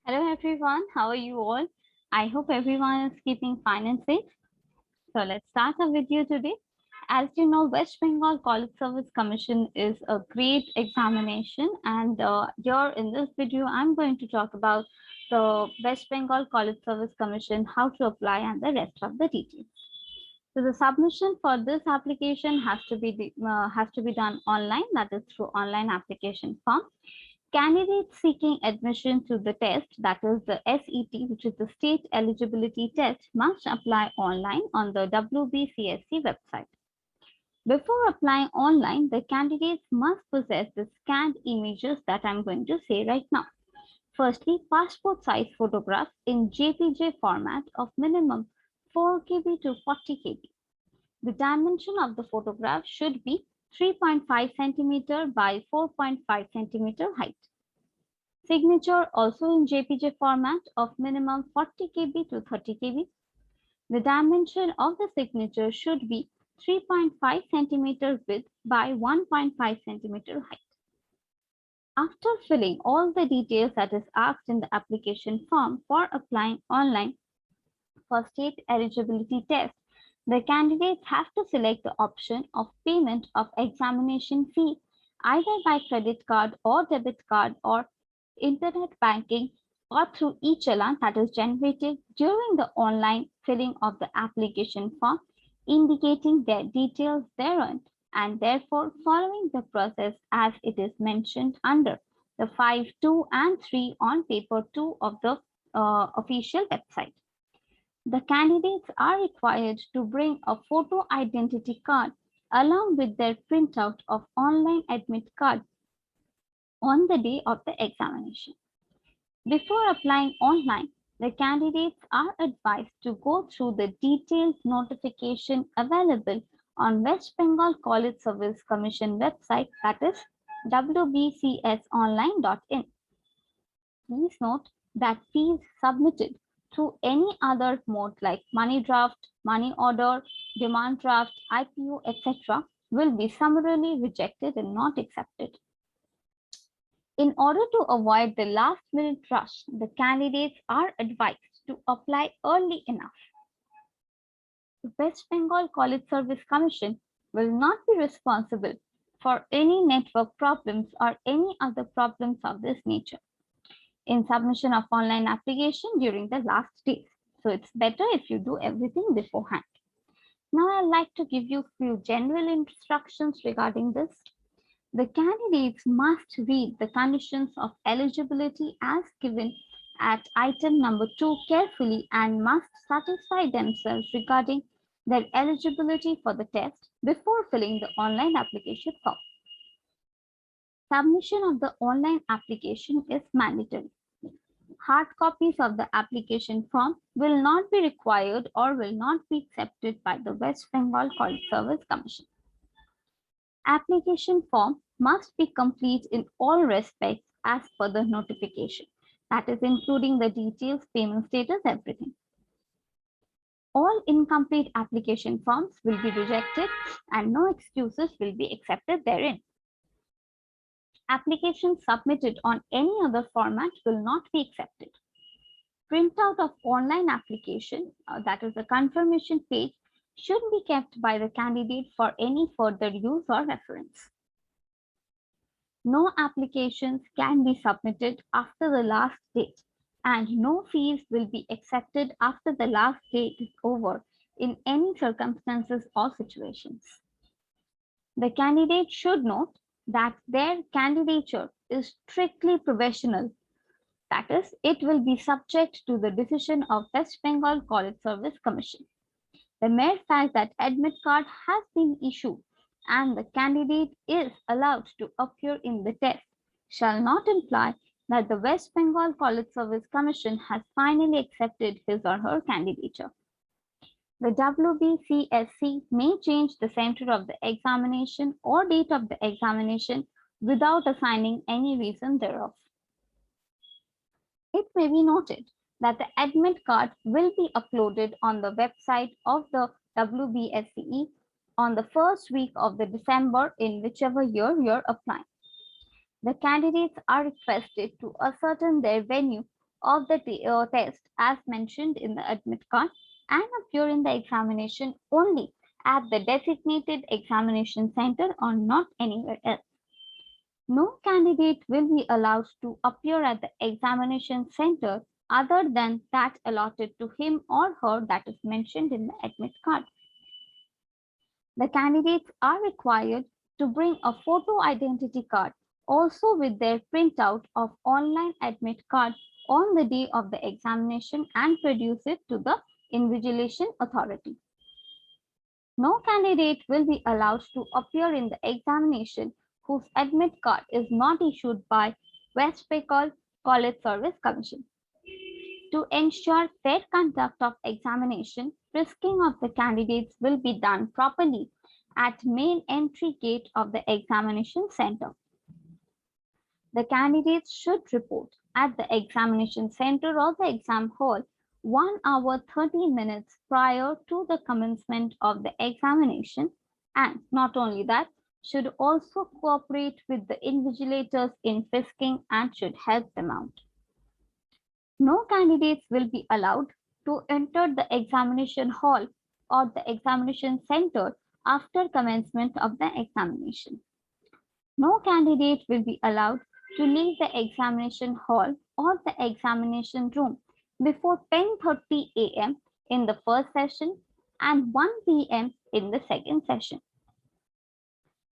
Hello everyone, how are you all? I hope everyone is keeping fine and safe. So let's start our video today. As you know, West Bengal College Service Commission is a great examination, and here in this video, I'm going to talk about the West Bengal College Service Commission, how to apply, and the rest of the details. So the submission for this application has to be done online, that is through online application form. Candidates seeking admission to the test, that is the SET, which is the State Eligibility Test, must apply online on the WBCSC website. Before applying online, the candidates must possess the scanned images that I'm going to say right now. Firstly, passport size photograph in JPG format of minimum 4 KB to 40 KB. The dimension of the photograph should be 3.5 centimeter by 4.5 centimeter height. Signature also in JPG format of minimum 40 KB to 30 KB. The dimension of the signature should be 3.5 centimeter width by 1.5 centimeter height. After filling all the details that is asked in the application form for applying online for state eligibility test, the candidates have to select the option of payment of examination fee either by credit card or debit card or internet banking or through e-challan that is generated during the online filling of the application form, indicating their details thereon and therefore following the process as it is mentioned under the 5, 2 and 3 on paper 2 of the official website. The candidates are required to bring a photo identity card along with their printout of online admit card on the day of the examination. Before applying online, the candidates are advised to go through the detailed notification available on West Bengal College Service Commission website, that is wbcsonline.in. Please note that fees submitted through any other mode like money draft, money order, demand draft, IPO, etc. will be summarily rejected and not accepted. In order to avoid the last minute rush, the candidates are advised to apply early enough. The West Bengal College Service Commission will not be responsible for any network problems or any other problems of this nature in submission of online application during the last days. So it's better if you do everything beforehand. Now I'd like to give you few general instructions regarding this. The candidates must read the conditions of eligibility as given at item number 2 carefully and must satisfy themselves regarding their eligibility for the test before filling the online application form. Submission of the online application is mandatory. Hard copies of the application form will not be required or will not be accepted by the West Bengal College Service Commission. Application form must be complete in all respects as per the notification, that is including the details, payment status, everything. All incomplete application forms will be rejected and no excuses will be accepted therein. Applications submitted on any other format will not be accepted. Printout of online application, that is the confirmation page, should be kept by the candidate for any further use or reference. No applications can be submitted after the last date, and no fees will be accepted after the last date is over in any circumstances or situations. The candidate should note that their candidature is strictly professional. That is, it will be subject to the decision of West Bengal College Service Commission. The mere fact that admit card has been issued and the candidate is allowed to appear in the test shall not imply that the West Bengal College Service Commission has finally accepted his or her candidature. The WBCSC may change the center of the examination or date of the examination without assigning any reason thereof. It may be noted that the admit card will be uploaded on the website of the WBSCE on the first week of the December in whichever year you're applying. The candidates are requested to ascertain their venue of the test as mentioned in the admit card and appear in the examination only at the designated examination center or not anywhere else. No candidate will be allowed to appear at the examination center other than that allotted to him or her that is mentioned in the admit card. The candidates are required to bring a photo identity card also with their printout of online admit card on the day of the examination and produce it to the invigilation authority. No candidate will be allowed to appear in the examination whose admit card is not issued by West Bengal College Service Commission. To ensure fair conduct of examination, frisking of the candidates will be done properly at main entry gate of the examination center. The candidates should report at the examination center or the exam hall 1 hour 30 minutes prior to the commencement of the examination, and not only that, should also cooperate with the invigilators in frisking and should help them out. No candidates will be allowed to enter the examination hall or the examination center after commencement of the examination. No candidate will be allowed to leave the examination hall or the examination room before 10:30 a.m. in the first session and 1 p.m. in the second session.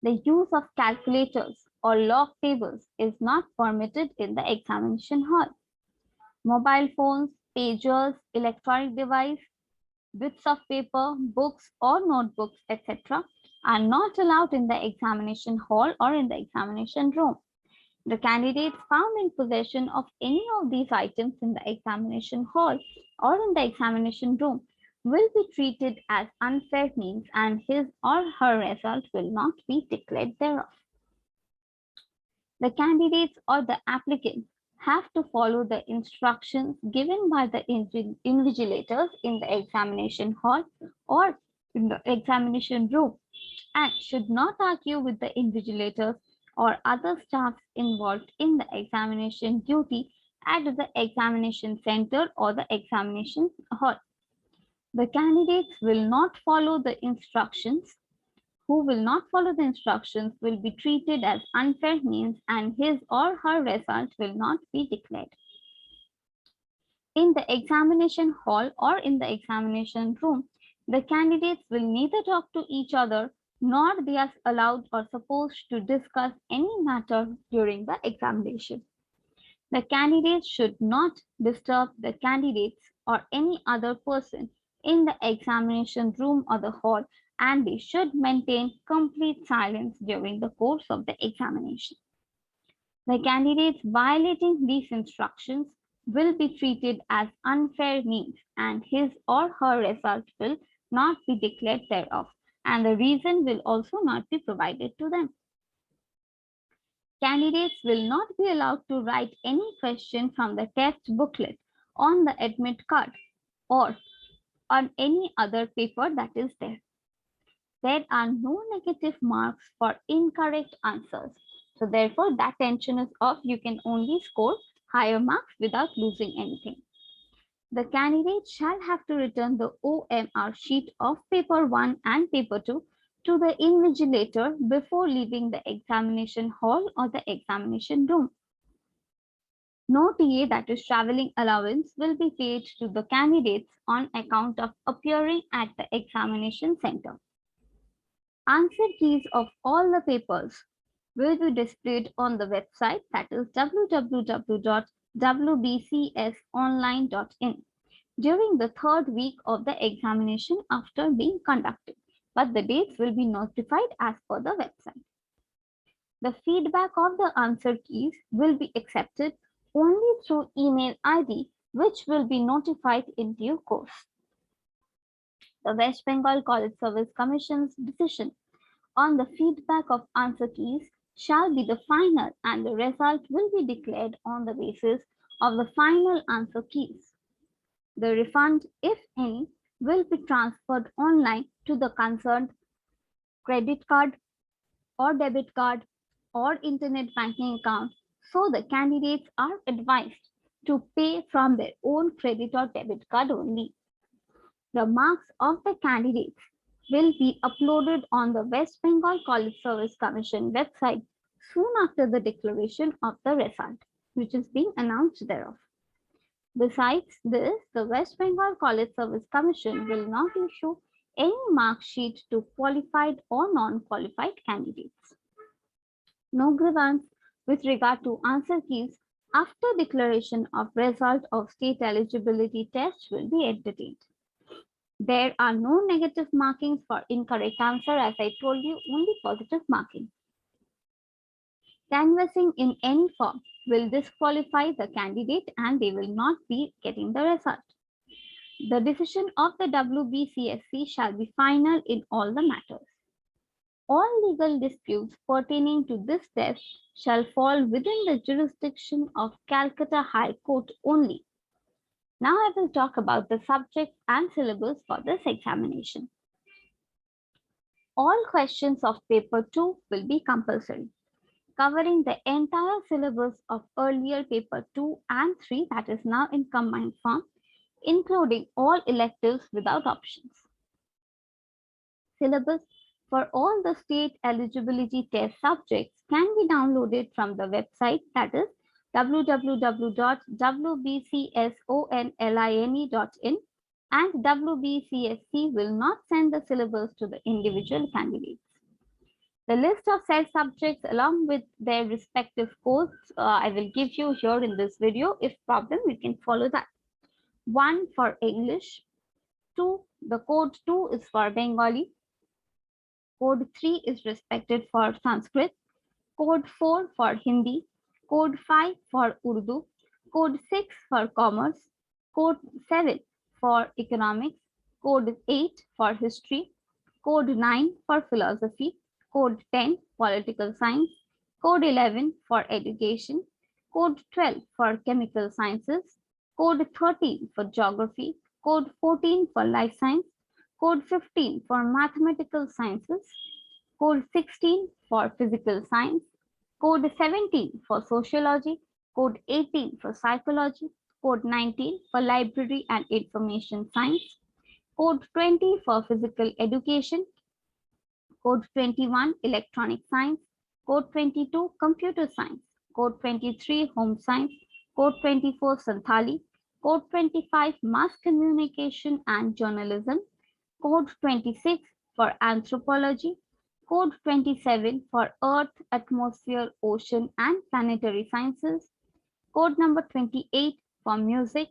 The use of calculators or log tables is not permitted in the examination hall. Mobile phones, pagers, electronic device, bits of paper, books or notebooks, etc. are not allowed in the examination hall or in the examination room. The candidates found in possession of any of these items in the examination hall or in the examination room will be treated as unfair means and his or her result will not be declared thereof. The candidates or the applicant have to follow the instructions given by the invigilators in the examination hall or in the examination room and should not argue with the invigilators or other staffs involved in the examination duty at the examination center or the examination hall. The candidates will not follow the instructions. Who will not follow the instructions will be treated as unfair means and his or her result will not be declared. In the examination hall or in the examination room, the candidates will neither talk to each other nor they are allowed or supposed to discuss any matter during the examination. The candidates should not disturb the candidates or any other person in the examination room or the hall, and they should maintain complete silence during the course of the examination. The candidates violating these instructions will be treated as unfair means and his or her result will not be declared thereof, and the reason will also not be provided to them. Candidates will not be allowed to write any question from the test booklet on the admit card or on any other paper that is there. There are no negative marks for incorrect answers. So therefore, that tension is off. You can only score higher marks without losing anything. The candidate shall have to return the OMR sheet of paper 1 and paper 2 to the invigilator before leaving the examination hall or the examination room. No TA, that is traveling allowance, will be paid to the candidates on account of appearing at the examination center. Answer keys of all the papers will be displayed on the website, that is www.wbcsonline.in, during the third week of the examination after being conducted, but the dates will be notified as per the website. The feedback of the answer keys will be accepted only through email ID, which will be notified in due course. The West Bengal College Service Commission's decision on the feedback of answer keys shall be the final and the result will be declared on the basis of the final answer keys. The refund, if any, will be transferred online to the concerned credit card or debit card or internet banking account, so the candidates are advised to pay from their own credit or debit card only. The marks of the candidates will be uploaded on the West Bengal College Service Commission website soon after the declaration of the result, which is being announced thereof. Besides this, the West Bengal College Service Commission will not issue any mark sheet to qualified or non-qualified candidates. No grievance with regard to answer keys after declaration of result of state eligibility test will be entertained. There are no negative markings for incorrect answer, as I told you, only positive marking. Canvassing in any form will disqualify the candidate and they will not be getting the result. The decision of the WBCSC shall be final in all the matters. All legal disputes pertaining to this test shall fall within the jurisdiction of Calcutta High Court only. Now I will talk about the subjects and syllabus for this examination. All questions of paper 2 will be compulsory, covering the entire syllabus of earlier paper 2 and 3 that is now in combined form, including all electives without options. Syllabus for all the state eligibility test subjects can be downloaded from the website, that is www.wbcsonline.in, and WBCSC will not send the syllabus to the individual candidates. The list of said subjects along with their respective codes I will give you here in this video. If problem, you can follow that. 1 for English, 2, the code 2 is for Bengali, code 3 is respected for Sanskrit, code 4 for Hindi, code 5 for Urdu, code 6 for Commerce, code 7 for Economics, code 8 for History, code 9 for Philosophy, code 10 Political Science, code 11 for Education, code 12 for Chemical Sciences, code 13 for Geography, code 14 for Life Science, code 15 for Mathematical Sciences, code 16 for Physical Science, code 17 for Sociology, code 18 for Psychology, code 19 for Library and Information Science, code 20 for Physical Education, code 21 Electronic Science, code 22 Computer Science, code 23 Home Science, code 24 Santhali, code 25 Mass Communication and Journalism, code 26 for Anthropology, code 27 for Earth, Atmosphere, Ocean and Planetary Sciences, code number 28 for Music,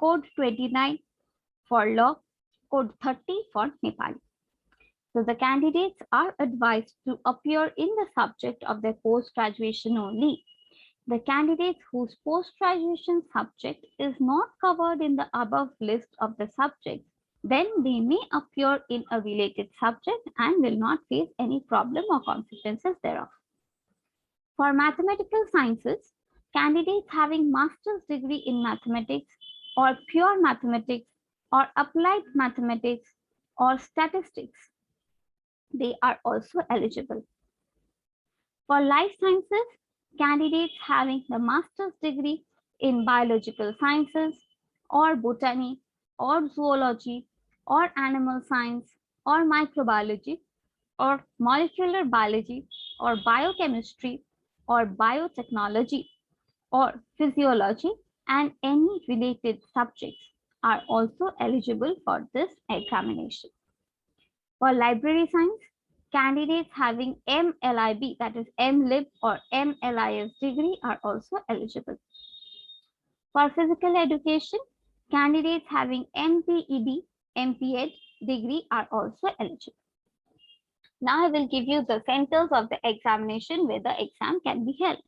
code 29 for Law, code 30 for Nepali. So the candidates are advised to appear in the subject of their post-graduation only. The candidates whose post-graduation subject is not covered in the above list of the subjects, then they may appear in a related subject and will not face any problem or consequences thereof. For mathematical sciences, candidates having master's degree in mathematics or pure mathematics or applied mathematics or statistics, they are also eligible. For life sciences, candidates having the master's degree in biological sciences or botany or zoology or animal science or microbiology or molecular biology or biochemistry or biotechnology or physiology and any related subjects are also eligible for this examination. For library science, candidates having MLIB, that is MLib or MLIS degree are also eligible. For physical education, candidates having MPED, MPEd degree are also eligible. Now I will give you the centers of the examination where the exam can be held.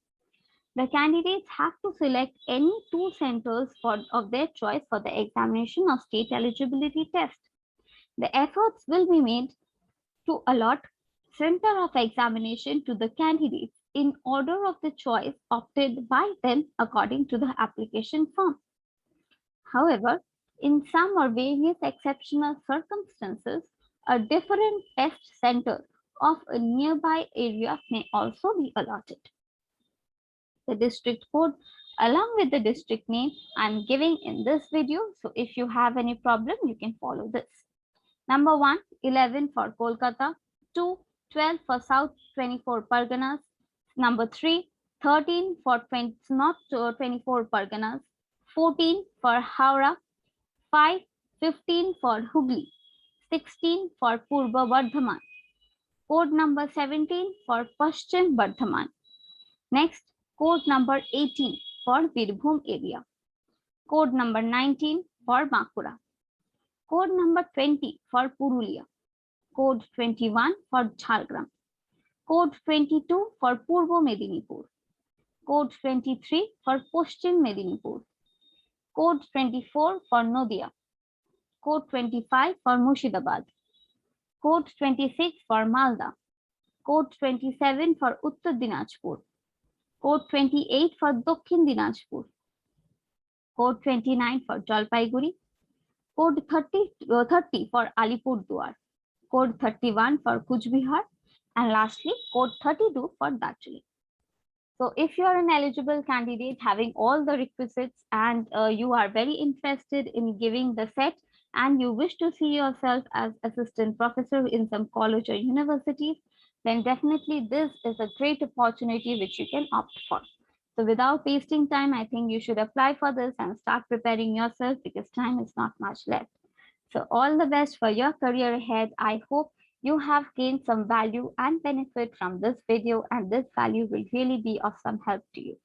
The candidates have to select any 2 centers of their choice for the examination of state eligibility test. The efforts will be made to allot center of examination to the candidates in order of the choice opted by them according to the application form. However, in some or various exceptional circumstances, a different test center of a nearby area may also be allotted. the district code along with the district name I'm giving in this video. So if you have any problem, you can follow this. Number 1, 11 for Kolkata. 2, 12 for South 24 Parganas. Number 3, 13 for North 24 Parganas. 14 for Howrah. 5, 15 for Hooghly. 16 for Purba Bardhaman. Code number 17 for Paschim Bardhaman. Next, code number 18 for Birbhum area. Code number 19 for Bankura. Code number 20 for Purulia. Code 21 for Jhargram. Code 22 for Purbo Medinipur. Code 23 for Paschim Medinipur. Code 24 for Nadia. Code 25 for Murshidabad. Code 26 for Malda. Code 27 for Uttar Dinajpur. Code 28 for Dakshin Dinajpur. Code 29 for Jalpaiguri. Code 30 for Alipurduar. Code 31 for Kuch Bihar. And lastly, code 32 for Darjeeling. So if you are an eligible candidate having all the requisites and you are very interested in giving the set and you wish to see yourself as assistant professor in some college or universities, then definitely this is a great opportunity which you can opt for. So without wasting time, I think you should apply for this and start preparing yourself because time is not much left. So all the best for your career ahead. I hope you have gained some value and benefit from this video, and this value will really be of some help to you.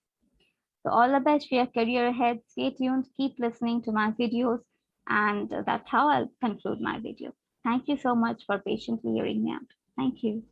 So all the best for your career ahead. Stay tuned, keep listening to my videos, and that's how I'll conclude my video. Thank you so much for patiently hearing me out. Thank you.